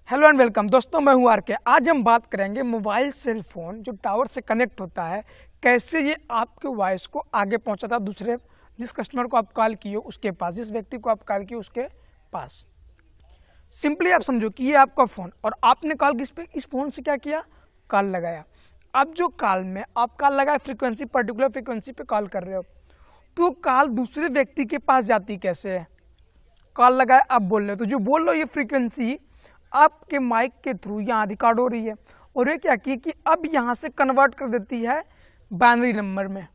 Hello and welcome दोस्तों, मैं हूं आर के। आज हम बात करेंगे मोबाइल सेल फोन जो टावर से कनेक्ट होता है, कैसे ये आपके वॉइस को आगे पहुंचाता है दूसरे जिस कस्टमर को आप कॉल किए हो उसके पास, जिस व्यक्ति को आप कॉल किए उसके पास। सिंपली आप समझो कि ये आपका फ़ोन और आपने कॉल किस पे, इस फ़ोन से क्या किया, कॉल लगाया। अब जो कॉल में आप कॉल लगाए फ्रीक्वेंसी, पर्टिकुलर फ्रीक्वेंसी पे कॉल कर रहे हो, तो कॉल दूसरे व्यक्ति के पास जाती कैसे है? कॉल लगाए आप बोल रहे हो, तो जो बोल रहे हो ये फ्रीक्वेंसी आपके माइक के थ्रू यहाँ रिकॉर्ड हो रही है और ये क्या की कि अब यहाँ से कन्वर्ट कर देती है बाइनरी नंबर में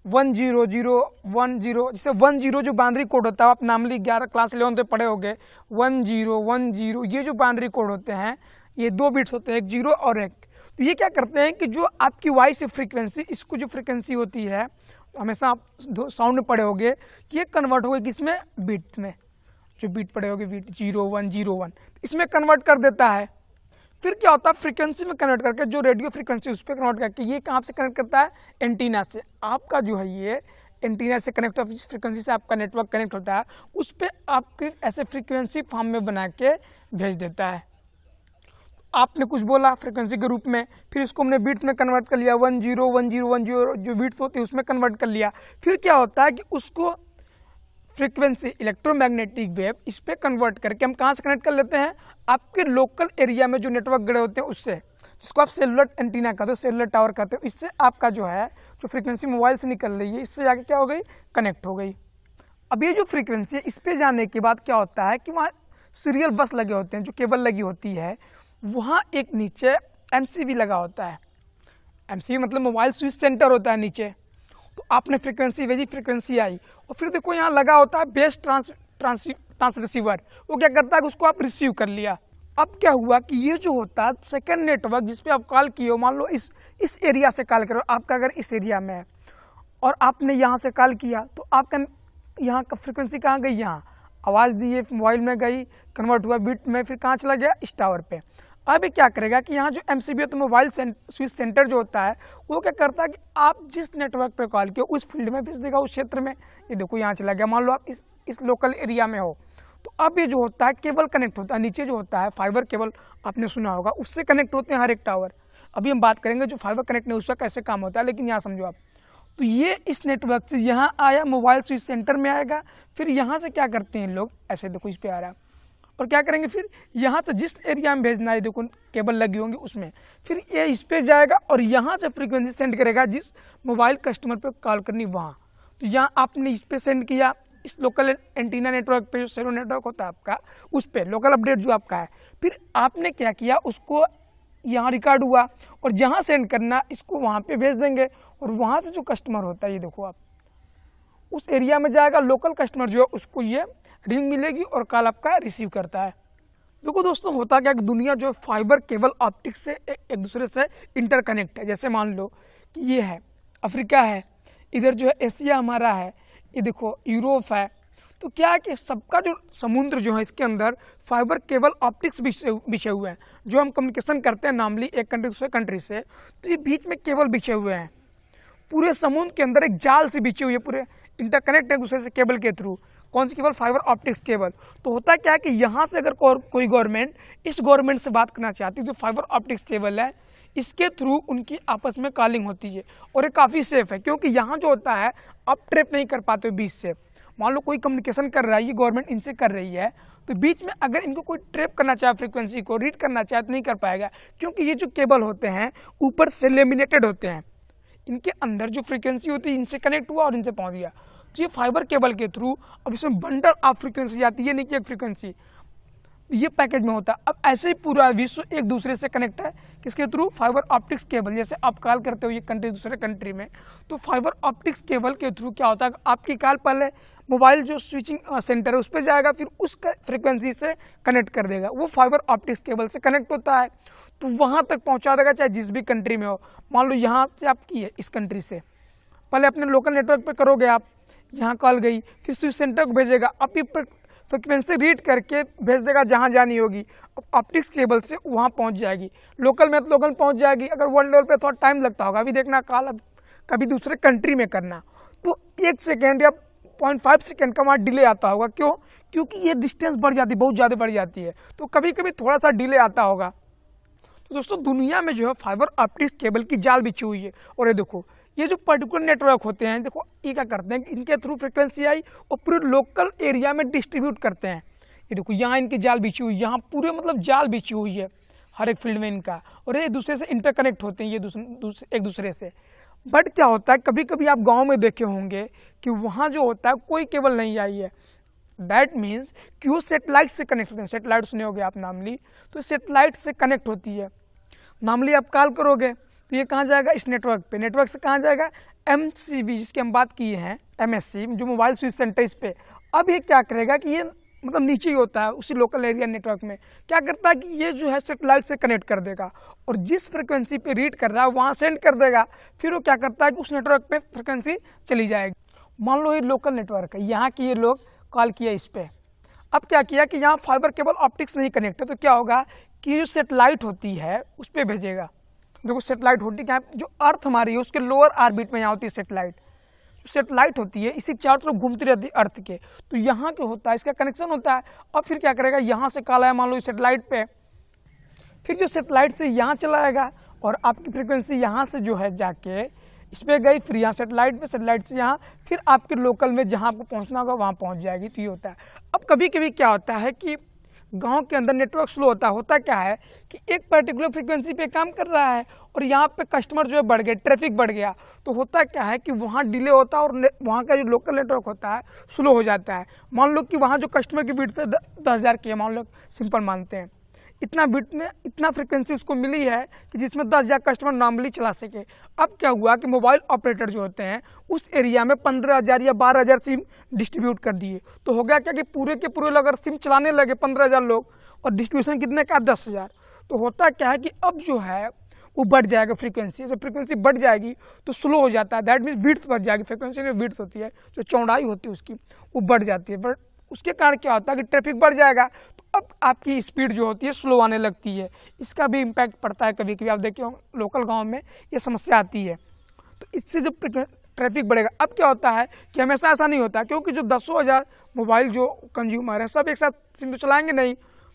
10010। जैसे 10 जो बाइनरी कोड होता है, आप नॉर्मली 11 क्लास 11 पे पढ़े होंगे। 1010 ये जो बाइनरी कोड होते हैं ये 2 बिट्स होते हैं, एक 0 और एक। तो ये क्या करते हैं कि जो आपकी वॉइस फ्रीक्वेंसी, इसको जो फ्रीक्वेंसी होती है, हमेशा आप साउंड में पढ़े होंगे, ये कन्वर्ट होगी किसमें, बीट में। जो बीट पड़े होगी बीट 0101, इसमें कन्वर्ट कर देता है। फिर क्या होता है, फ्रीक्वेंसी में कन्वर्ट करके जो रेडियो फ्रीक्वेंसी उस पर कन्वर्ट करके ये कहाँ से कनेक्ट करता है, एंटीना से। आपका जो है ये एंटीना से कनेक्ट होता है, जिस फ्रीक्वेंसी से आपका नेटवर्क कनेक्ट होता है उस पर आपके ऐसे फ्रीक्वेंसी फॉर्म में बना के भेज देता है। आपने कुछ बोला फ्रीक्वेंसी के रूप में, फिर इसको हमने बीट में कन्वर्ट कर लिया, 101010 जो बीट्स होती है उसमें कन्वर्ट कर लिया। फिर क्या होता है कि उसको फ्रीक्वेंसी इलेक्ट्रोमैग्नेटिक वेव इस पर कन्वर्ट करके हम कहाँ से कनेक्ट कर लेते हैं, आपके लोकल एरिया में जो नेटवर्क गड़े होते हैं उससे, जिसको आप सेलुलर एंटीना कहते हो, सेलुलर टावर कहते हो। इससे आपका जो है जो फ्रीक्वेंसी मोबाइल से निकल रही है, इससे जाके क्या हो गई, कनेक्ट हो गई। अब ये जो फ्रीक्वेंसी है इस पर जाने के बाद क्या होता है कि वहाँ सीरियल बस लगे होते हैं, जो केबल लगी होती है, वहाँ एक नीचे MCB लगा होता है। MCB मतलब मोबाइल स्विच सेंटर होता है नीचे। तो आपने फ्रीक्वेंसी भेजी, फ्रीक्वेंसी आई, और फिर देखो यहाँ लगा होता है बेस ट्रांस रिसीवर। वो क्या करता है कि उसको आप रिसीव कर लिया। अब क्या हुआ कि ये जो होता है सेकंड नेटवर्क जिस पे आप कॉल किए हो, मान लो इस एरिया से कॉल करो, आपका अगर इस एरिया में है और आपने यहाँ से कॉल किया, तो आपका यहाँ का फ्रीक्वेंसी कहाँ गई, यहाँ आवाज़ दी है, मोबाइल में गई, कन्वर्ट हुआ बीट में, फिर कहाँ चला गया, इस टावर पे। अब क्या करेगा कि यहाँ जो MCB है, तो मोबाइल स्विच सेंटर जो होता है वो क्या करता है कि आप जिस नेटवर्क पे कॉल किए उस फील्ड में भेज देगा, उस क्षेत्र में। ये देखो यहाँ चला गया, मान लो आप इस लोकल एरिया में हो। तो अब ये जो होता है केबल कनेक्ट होता है, नीचे जो होता है फाइबर केबल, आपने सुना होगा, उससे कनेक्ट होते हैं हर एक टावर। अभी हम बात करेंगे जो फाइबर कनेक्ट नहीं उसका कैसे काम होता है, लेकिन यहाँ समझो आप। तो ये इस नेटवर्क से यहाँ आया, मोबाइल स्विच सेंटर में आएगा, फिर यहाँ से क्या करते हैं लोग, ऐसे देखो इस पर आ रहा है, और क्या करेंगे फिर यहाँ से जिस एरिया में भेजना है, देखो केबल लगी होंगी उसमें, फिर ये इस पे जाएगा और यहाँ से फ्रीक्वेंसी सेंड करेगा जिस मोबाइल कस्टमर पे कॉल करनी वहाँ। तो यहाँ आपने इस पे सेंड किया, इस लोकल एंटीना नेटवर्क पे, जो सेलो नेटवर्क होता है आपका, उस पर लोकल अपडेट जो आपका है, फिर आपने क्या किया, उसको यहाँ रिकॉर्ड हुआ और जहाँ सेंड करना इसको वहाँ पे भेज देंगे, और वहाँ से जो कस्टमर होता है, ये देखो आप उस एरिया में जाएगा, लोकल कस्टमर जो है उसको ये रिंग मिलेगी और कॉल आपका रिसीव करता है। देखो दोस्तों, होता क्या कि दुनिया जो है फाइबर केबल ऑप्टिक्स से एक दूसरे से इंटरकनेक्ट है। जैसे मान लो कि ये है अफ्रीका है, इधर जो है एशिया हमारा है, ये देखो यूरोप है। तो क्या है कि सबका जो समुद्र जो है इसके अंदर फाइबर केबल ऑप्टिक्स बिछे हुए हैं, जो हम कम्युनिकेशन करते हैं नॉर्मली एक कंट्री दूसरे कंट्री से। तो ये बीच में केबल बिछे हुए हैं, पूरे समुद्र के अंदर एक जाल से बिछे हुए, पूरे इंटरकनेक्ट है दूसरे से केबल के थ्रू। कौन सी केबल, फाइबर ऑप्टिक्स केबल। तो होता क्या है कि यहाँ से अगर कोई गवर्नमेंट इस गवर्नमेंट से बात करना चाहती है, जो फाइबर ऑप्टिक्स केबल है इसके थ्रू उनकी आपस में कॉलिंग होती है, और ये काफ़ी सेफ है, क्योंकि यहाँ जो होता है आप ट्रैप नहीं कर पाते बीच से। मान लो कोई कम्युनिकेशन कर रहा है, ये गवर्नमेंट इनसे कर रही है, तो बीच में अगर इनको कोई ट्रैप करना चाहे, फ्रीक्वेंसी को रीड करना चाहे, तो नहीं कर पाएगा, क्योंकि ये जो केबल होते हैं ऊपर से लेमिनेटेड होते हैं। इनके अंदर जो फ्रीक्वेंसी होती है इनसे कनेक्ट हुआ और इनसे पहुंच गया। तो ये फाइबर केबल के थ्रू अब इसमें बंडल ऑफ फ्रीक्वेंसी जाती है, नहीं कि एक फ्रीक्वेंसी, ये पैकेज में होता है। अब ऐसे ही पूरा विश्व एक दूसरे से कनेक्ट है, किसके थ्रू, फाइबर ऑप्टिक्स केबल। जैसे आप कॉल करते हो ये कंट्री दूसरे कंट्री में, तो फाइबर ऑप्टिक्स केबल के थ्रू क्या होता है, आपकी कॉल पहले मोबाइल जो स्विचिंग सेंटर है उस पर जाएगा, फिर उस फ्रीक्वेंसी से कनेक्ट कर देगा, वो फाइबर ऑप्टिक्स केबल से कनेक्ट होता है, तो वहाँ तक पहुँचा देगा, चाहे जिस भी कंट्री में हो। मान लो यहाँ से आपकी है, इस कंट्री से पहले अपने लोकल नेटवर्क पे करोगे आप, यहाँ कॉल गई, फिर स्विच सेंटर को भेजेगा, अब ये फ्रिक्वेंसी रीड करके भेज देगा जहाँ जानी होगी, ऑप्टिक्स केबल से वहाँ पहुँच जाएगी। लोकल में तो लोकल पहुँच जाएगी, अगर वर्ल्ड लेवल पे थोड़ा टाइम लगता होगा, अभी देखना कॉल अब कभी दूसरे कंट्री में करना, तो 1 सेकेंड या 0.5 सेकेंड का वहाँ डिले आता होगा। क्यों? क्योंकि ये डिस्टेंस बढ़ जाती है, बहुत ज़्यादा बढ़ जाती है, तो कभी कभी थोड़ा सा डिले आता होगा। तो दोस्तों दुनिया में जो है फाइबर ऑप्टिक्स केबल की जाल बिछी हुई है। और ये देखो, ये जो पर्टिकुलर नेटवर्क होते हैं, देखो ये क्या करते हैं कि इनके थ्रू फ्रिक्वेंसी आई और पूरे लोकल एरिया में डिस्ट्रीब्यूट करते हैं। ये देखो यहाँ इनकी जाल बिछी हुई, यहाँ पूरे मतलब जाल बिछी हुई है हर एक फील्ड में इनका, और ये दूसरे से इंटरकनेक्ट होते हैं ये एक दूसरे से। बट क्या होता है, कभी कभी आप गांव में देखे होंगे कि वहाँ जो होता है कोई केबल नहीं आई है। दैट मीन्स कि वो सेटेलाइट से कनेक्ट होते हैं। सेटेलाइट सुने होगे आप नामली, तो सेटेलाइट से कनेक्ट होती है। नामली आप कॉल करोगे तो ये कहाँ जाएगा? इस नेटवर्क पे। नेटवर्क से कहाँ जाएगा? MCV जिसकी हम बात किए हैं, MSC जो मोबाइल स्विच सेंटर, इस पे। अब ये क्या करेगा कि ये मतलब नीचे ही होता है उसी लोकल एरिया नेटवर्क में, क्या करता है कि ये जो है सेटेलाइट से कनेक्ट कर देगा और जिस फ्रिक्वेंसी पे रीड कर रहा है वहाँ सेंड कर देगा। फिर वो क्या करता है कि उस नेटवर्क पे फ्रिक्वेंसी चली जाएगी। मान लो ये लोकल नेटवर्क है, यहाँ की ये लोग कॉल किया इस पे। अब क्या किया कि यहाँ फाइबर केबल ऑप्टिक्स नहीं कनेक्ट है, तो क्या होगा कि जो सेटेलाइट होती है उस पर भेजेगा। देखो सेटेलाइट होती है जो अर्थ हमारी है उसके लोअर ऑर्बिट में यहाँ होती है सेटेलाइट। सेटेलाइट होती है इसी चारों तरफ घूमती रहती है अर्थ के, तो यहाँ क्या होता है इसका कनेक्शन होता है। और फिर क्या करेगा, यहाँ से कॉल आया मान लो सेटेलाइट पे, फिर जो सेटेलाइट से यहाँ चला आएगा और आपकी फ्रिक्वेंसी यहाँ से जो है जाके इस पर गई, फिर यहाँ सेटेलाइट पे, सेटेलाइट से यहाँ, फिर आपके लोकल में जहाँ आपको पहुँचना होगा वहाँ पहुँच जाएगी। तो ये होता है। अब कभी कभी क्या होता है कि गांव के अंदर नेटवर्क स्लो होता क्या है कि एक पर्टिकुलर फ्रीक्वेंसी पे काम कर रहा है और यहाँ पे कस्टमर जो है बढ़ गए, ट्रैफिक बढ़ गया, तो होता क्या है कि वहाँ डिले होता है और वहाँ का जो लोकल नेटवर्क होता है स्लो हो जाता है। मान लो कि वहाँ जो कस्टमर की बीट से 10,000 की है, मान लो सिंपल मानते हैं, इतना बीट में इतना फ्रिक्वेंसी उसको मिली है कि जिसमें 10,000 कस्टमर नॉर्मली चला सके। अब क्या हुआ कि मोबाइल ऑपरेटर जो होते हैं उस एरिया में 15,000 या 12,000 सिम डिस्ट्रीब्यूट कर दिए। तो हो गया क्या कि पूरे के पूरे अगर सिम चलाने लगे 15,000 लोग और डिस्ट्रीब्यूशन कितने का? 10,000। तो होता क्या है कि अब जो है वो बढ़ जाएगा फ्रीक्वेंसी। जब फ्रीक्वेंसी बढ़ जाएगी तो स्लो हो जाता है। दैट मीन्स विड्थ बढ़ जाएगी। फ्रीक्वेंसी में विड्थ होती है, जो चौड़ाई होती है उसकी, वो बढ़ जाती है। बट उसके कारण क्या होता है कि ट्रैफिक बढ़ जाएगा, तो अब आपकी स्पीड जो होती है स्लो आने लगती है। इसका भी इम्पैक्ट पड़ता है। कभी कभी आप देखिए लोकल गांव में ये समस्या आती है। तो इससे जब ट्रैफिक बढ़ेगा, अब क्या होता है कि हमेशा ऐसा नहीं होता, क्योंकि जो 10,000 मोबाइल जो कंज्यूमर है सब एक साथ सिम तो चलाएंगे नहीं,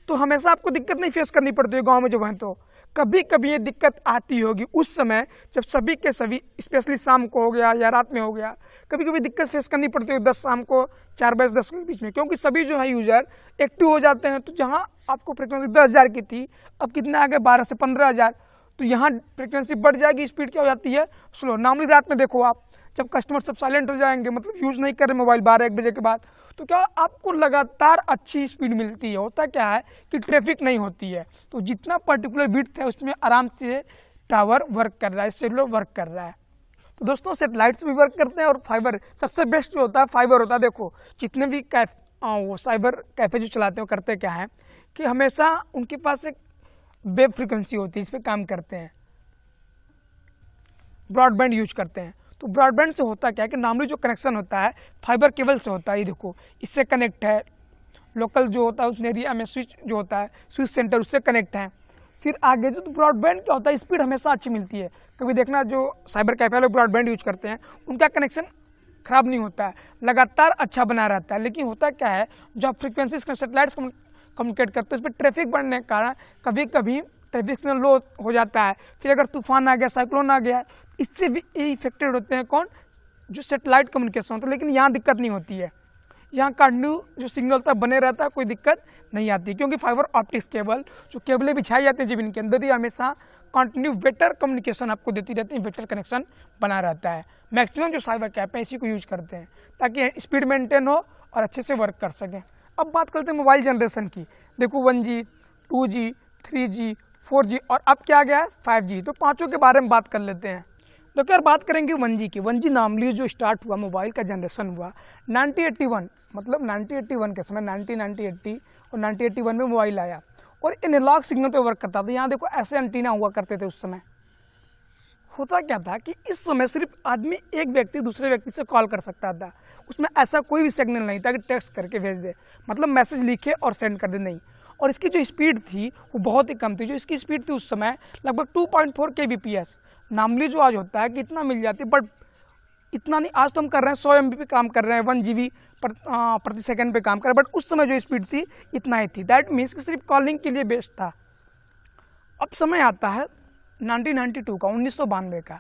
तो हमेशा आपको दिक्कत नहीं फेस करनी पड़ती है गाँव में जब है। तो कभी कभी ये दिक्कत आती होगी उस समय जब सभी के सभी, स्पेशली शाम को हो गया या रात में हो गया, कभी कभी दिक्कत फेस करनी पड़ती है 10 शाम को 4 बजे 10 के बीच में, क्योंकि सभी जो है यूजर एक्टिव हो जाते हैं। तो जहाँ आपको फ्रिक्वेंसी 10,000 की थी, अब कितना आ गया 12 से 15,000, तो यहाँ फ्रिक्वेंसी बढ़ जाएगी, स्पीड क्या हो जाती है? स्लो। नॉर्मली रात में देखो आप, जब कस्टमर सब साइलेंट हो जाएंगे, मतलब यूज़ नहीं कर रहे मोबाइल 12-1 बजे के बाद, तो क्या आपको लगातार अच्छी स्पीड मिलती है। होता क्या है कि ट्रैफिक नहीं होती है, तो जितना पर्टिकुलर बिट है उसमें आराम से टावर वर्क कर रहा है, सेलुलर वर्क कर रहा है। तो दोस्तों सेटेलाइट्स भी वर्क करते हैं और फाइबर सबसे बेस्ट जो होता है फाइबर होता है। देखो जितने भी वो साइबर कैफे जो चलाते हैं करते क्या है कि हमेशा उनके पास एक वेब फ्रिक्वेंसी होती है, इस पर काम करते हैं, ब्रॉडबैंड यूज करते हैं। तो ब्रॉडबैंड से होता क्या है कि नॉर्मली जो कनेक्शन होता है फाइबर केबल से होता है। ये देखो इससे कनेक्ट है, लोकल जो होता है उस एरिया में स्विच जो होता है स्विच सेंटर उससे कनेक्ट है। फिर आगे जो तो ब्रॉडबैंड क्या होता है, स्पीड हमेशा अच्छी मिलती है। कभी देखना जो साइबर कैफे वाले ब्रॉडबैंड यूज करते हैं उनका कनेक्शन खराब नहीं होता है, लगातार अच्छा बना रहता है। लेकिन होता क्या है जब फ्रिक्वेंसी सेटेलाइट्स कम्युनिकेट करते हैं उस पर ट्रैफिक बढ़ने के कारण कभी कभी ट्रैफिक सिग्नल लो हो जाता है। फिर अगर तूफान आ गया, साइक्लोन आ गया, इससे भी इफेक्टेड होते हैं कौन? जो सेटेलाइट कम्युनिकेशन होता है। लेकिन यहाँ दिक्कत नहीं होती है, यहाँ कंटिन्यू जो सिग्नल होता है बने रहता है, कोई दिक्कत नहीं आती, क्योंकि फाइबर ऑप्टिक्स केबल जो केबलें बिछाई जाती हैं जमीन के अंदर, ये हमेशा कंटिन्यू बेटर कम्युनिकेशन आपको देती रहती है, बेटर कनेक्शन बना रहता है। मैक्सिमम जो साइबर कैप है इसी को यूज करते हैं ताकि स्पीड मेंटेन हो और अच्छे से वर्क कर सकें। अब बात करते हैं मोबाइल जनरेशन की। देखो 1G, 2G, 3G, 4G और अब क्या आ गया है 5G। तो पाँचों के बारे में बात कर लेते हैं। तो क्या बात करेंगे 1G की। 1G नॉर्मली जो स्टार्ट हुआ मोबाइल का जनरेशन हुआ 1981, मतलब 1981 के समय 1980 और 1981 में मोबाइल आया और एनालॉग सिग्नल पे वर्क करता था। यहाँ देखो ऐसे एंटीना हुआ करते थे उस समय। होता क्या था कि इस समय सिर्फ आदमी एक व्यक्ति दूसरे व्यक्ति से कॉल कर सकता था, उसमें ऐसा कोई भी सिग्नल नहीं था कि टेक्स्ट करके भेज दे, मतलब मैसेज लिखे और सेंड कर दे, नहीं। और इसकी जो स्पीड थी वो बहुत ही कम थी। जो इसकी स्पीड थी उस समय लगभग 2.4 kbps। नॉर्मली जो आज होता है कि इतना मिल जाती है, बट इतना नहीं, आज तो हम कर रहे हैं 100 MB पे काम कर रहे हैं, 1 GB प्रति सेकंड पे काम कर रहे हैं, बट उस समय जो स्पीड थी इतना ही थी। दैट मीन्स कि सिर्फ कॉलिंग के लिए बेस्ट था। अब समय आता है 1992 का, 1992 का,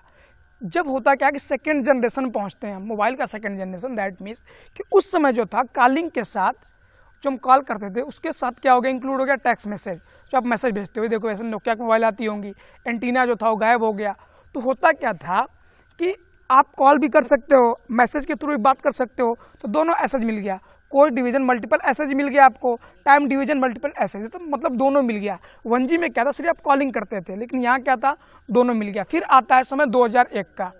जब होता क्या कि सेकेंड जनरेशन पहुंचते हैं मोबाइल का, सेकेंड जनरेशन। दैट मीन्स कि उस समय जो था कॉलिंग के साथ, जो हम कॉल करते थे उसके साथ क्या हो गया, इंक्लूड हो गया टेक्स्ट मैसेज, जो आप मैसेज भेजते हो। देखो ऐसे नोकिया की मोबाइल आती होंगी, एंटीना जो था वो गायब हो गया। तो होता क्या था कि आप कॉल भी कर सकते हो, मैसेज के थ्रू भी बात कर सकते हो, तो दोनों एसएच मिल गया। कोई डिवीजन मल्टीपल एसएच मिल गया आपको, टाइम डिवीजन मल्टीपल एसएच, तो मतलब दोनों मिल गया। 1G में क्या था, सिर्फ आप कॉलिंग करते थे, लेकिन यहाँ क्या था, दोनों मिल गया। फिर आता है समय 2001 का,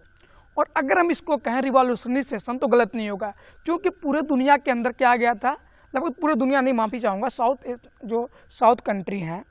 और अगर हम इसको कहें रिवॉल्यूशनरी सेशन तो गलत नहीं होगा, क्योंकि पूरे दुनिया के अंदर क्या आ गया था, लगभग पूरे दुनिया नहीं, माफ़ी चाहूँगा, साउथ कंट्री हैं,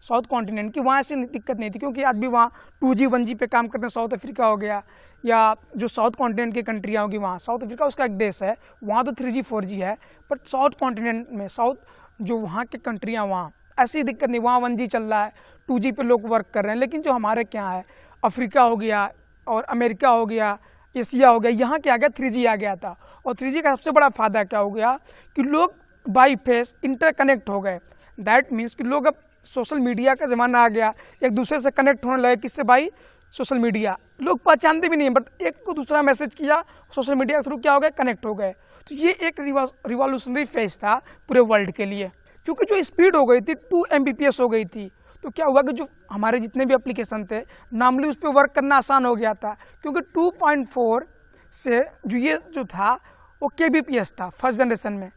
साउथ कॉन्टिनेंट की, वहाँ ऐसी दिक्कत नहीं थी, क्योंकि आज भी वहाँ 2G 1G पे काम करते हैं। साउथ अफ्रीका हो गया, या जो साउथ कॉन्टिनेंट की कंट्रियाँ होगी, वहाँ साउथ अफ्रीका उसका एक देश है, वहाँ तो 3G 4G है, बट साउथ कॉन्टिनेंट में, साउथ जो वहाँ की कंट्रियाँ, वहाँ ऐसी दिक्कत नहीं, वहाँ 1G चल रहा है, 2G पे लोग वर्क कर रहे हैं। लेकिन जो हमारे क्या है, अफ्रीका हो गया और अमेरिका हो गया, एशिया हो गया, यहाँ क्या आ गया, 3G आ गया था। और 3G का सबसे बड़ा फायदा क्या हो गया कि लोग बाई फेस इंटरकनेक्ट हो गए। दैट मीन्स कि लोग अब सोशल मीडिया का ज़माना आ गया, एक दूसरे से कनेक्ट होने लगे। किससे भाई, सोशल मीडिया। लोग पहचानते भी नहीं, बट एक को दूसरा मैसेज किया, सोशल मीडिया के थ्रू क्या हो गए, कनेक्ट हो गए। तो ये एक रिवॉल्यूशनरी फेज था पूरे वर्ल्ड के लिए, क्योंकि जो स्पीड हो गई थी 2 Mbps हो गई थी। तो क्या हुआ कि जो हमारे जितने भी एप्लीकेशन थे, नॉर्मली उस पर वर्क करना आसान हो गया था, क्योंकि 2.4 से जो था वो kbps था फर्स्ट जनरेशन में,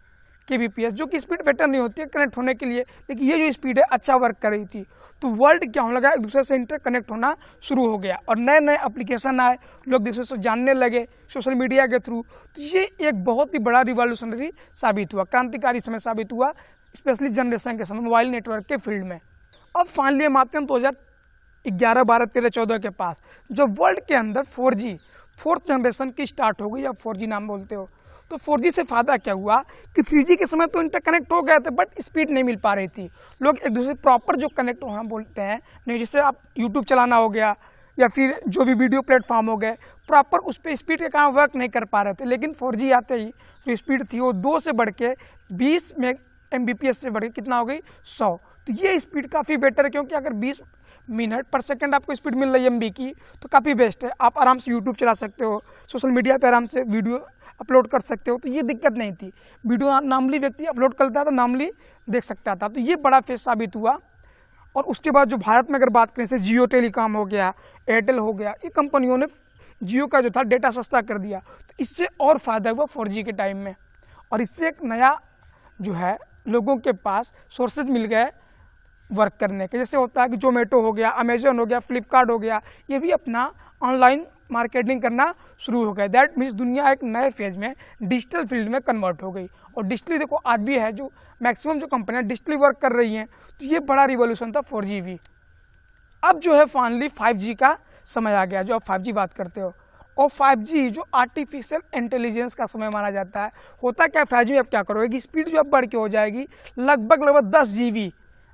kbps, जो कि स्पीड बेटर नहीं होती है कनेक्ट होने के लिए, लेकिन ये जो स्पीड है अच्छा वर्क कर रही थी। तो वर्ल्ड क्या होने लगा, एक दूसरे से इंटरकनेक्ट होना शुरू हो गया, और नए नए एप्लीकेशन आए, लोग दूसरे से जानने लगे सोशल मीडिया के थ्रू। तो ये एक बहुत ही बड़ा रिवॉल्यूशनरी साबित हुआ, क्रांतिकारी समय साबित हुआ, स्पेशली जनरेशन के समय, मोबाइल नेटवर्क के फील्ड में। अब फाइनली हम आते हैं 2011, 12, 13, 14 के पास, जब वर्ल्ड के अंदर 4G, फोर्थ जनरेशन की स्टार्ट हो गई, या 4G नाम बोलते हो। तो 4G से फ़ायदा क्या हुआ कि 3G के समय तो इंटरकनेक्ट हो गए थे, बट स्पीड नहीं मिल पा रही थी। लोग एक दूसरे प्रॉपर जो कनेक्ट होना बोलते हैं, नहीं, जैसे आप यूट्यूब चलाना हो गया, या फिर जो भी वीडियो प्लेटफॉर्म हो गए, प्रॉपर उस पर स्पीड के कारण वर्क नहीं कर पा रहे थे। लेकिन 4G आते ही जो स्पीड थी वो 2 से बढ़ के 20 Mbps से बढ़ के कितना हो गई, 100। तो ये स्पीड काफ़ी बेटर है, क्योंकि अगर 20 मिनट पर सेकंड आपको स्पीड मिल रही है MB की, तो काफ़ी बेस्ट है। आप आराम से यूट्यूब चला सकते हो, सोशल मीडिया पे आराम से वीडियो अपलोड कर सकते हो, तो ये दिक्कत नहीं थी। वीडियो नॉर्मली व्यक्ति अपलोड करता था, नॉर्मली देख सकता था। तो ये बड़ा फेस साबित हुआ। और उसके बाद जो भारत में अगर बात करें, जैसे जियो टेलीकॉम हो गया, एयरटेल हो गया, ये कंपनियों ने जियो का जो था डेटा सस्ता कर दिया, तो इससे और फ़ायदा हुआ 4G के टाइम में। और इससे एक नया जो है लोगों के पास सोर्सेज मिल गए वर्क करने के। जैसे होता है कि जोमेटो हो गया, अमेजन हो गया, फ्लिपकार्ट हो गया, ये भी अपना ऑनलाइन मार्केटिंग करना शुरू हो गया। दैट मीन्स दुनिया एक नए फेज में डिजिटल फील्ड में कन्वर्ट हो गई। और डिजिटली देखो आज भी है, जो मैक्सिमम जो कंपनियां डिजिटली वर्क कर रही हैं, तो ये बड़ा रिवॉल्यूशन था 4G भी। अब जो है फाइनली 5G का समय आ गया, जो आप 5G बात करते हो। और 5G जो आर्टिफिशियल इंटेलिजेंस का समय माना जाता है। होता क्या 5G में आप क्या करोगे कि स्पीड जो अब बढ़ के हो जाएगी लगभग 10 GB।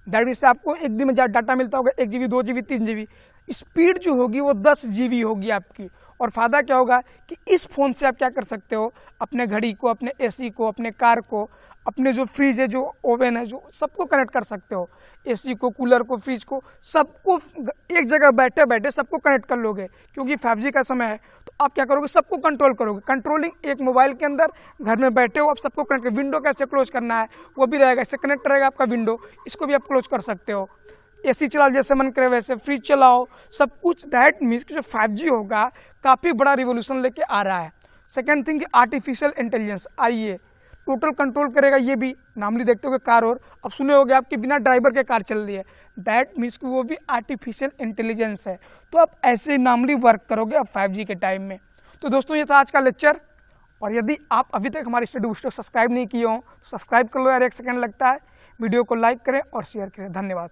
दैट मीन्स आपको एक दिन में डाटा मिलता होगा 1 GB, 2 GB, 3 GB, स्पीड जो होगी वो 10 GB होगी आपकी। और फ़ायदा क्या होगा कि इस फ़ोन से आप क्या कर सकते हो, अपने घड़ी को, अपने AC को, अपने कार को, अपने जो फ्रिज है, जो ओवन है, जो सबको कनेक्ट कर सकते हो। AC को, कूलर को, फ्रिज को, सबको एक जगह बैठे बैठे सबको कनेक्ट कर लोगे, क्योंकि 5G का समय है। तो आप क्या करोगे, सबको कंट्रोल करोगे। कंट्रोलिंग एक मोबाइल के अंदर, घर में बैठे हो आप सबको कनेक्ट कर। विंडो कैसे क्लोज करना है वो भी रहेगा, इससे कनेक्ट रहेगा आपका विंडो, इसको भी आप क्लोज कर सकते हो। AC चलाओ जैसे मन करे वैसे, फ्रिज चलाओ, सब कुछ। दैट मीन्स कि जो 5G होगा काफ़ी बड़ा रिवोल्यूशन लेके आ रहा है। सेकेंड थिंग, आर्टिफिशियल इंटेलिजेंस आइए टोटल कंट्रोल करेगा। ये भी नॉर्मली देखते हो कार, और अब सुने होगे आपके बिना ड्राइवर के कार चल रही है। दैट मीन्स कि वो भी आर्टिफिशियल इंटेलिजेंस है। तो आप ऐसे नॉर्मली वर्क करोगे अब 5G के टाइम में। तो दोस्तों ये था आज का लेक्चर। और यदि आप अभी तक हमारे स्टडी बूस्टर सब्सक्राइब नहीं किए हो, सब्सक्राइब कर लो यार, 1 सेकंड लगता है। वीडियो को लाइक करें और शेयर करें। धन्यवाद।